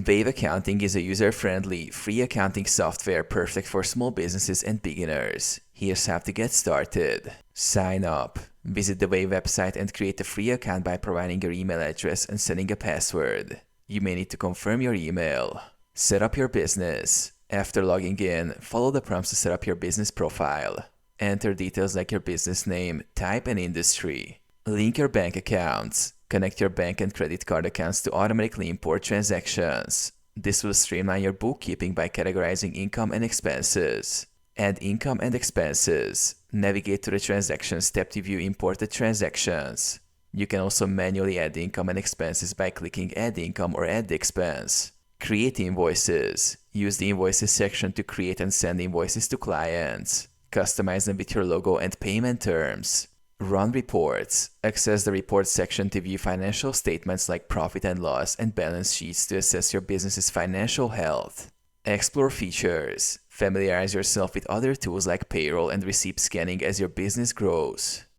Wave Accounting is a user-friendly, free accounting software perfect for small businesses and beginners. Here's how to get started. Sign up. Visit the Wave website and create a free account by providing your email address and setting a password. You may need to confirm your email. Set up your business. After logging in, follow the prompts to set up your business profile. Enter details like your business name, type, and industry. Link your bank accounts. Connect your bank and credit card accounts to automatically import transactions. This will streamline your bookkeeping by categorizing income and expenses. Add income and expenses. Navigate to the Transactions tab to view imported transactions. You can also manually add income and expenses by clicking Add Income or Add Expense. Create invoices. Use the Invoices section to create and send invoices to clients. Customize them with your logo and payment terms. Run reports. Access the Reports section to view financial statements like profit and loss and balance sheets to assess your business's financial health. Explore features. Familiarize yourself with other tools like payroll and receipt scanning as your business grows.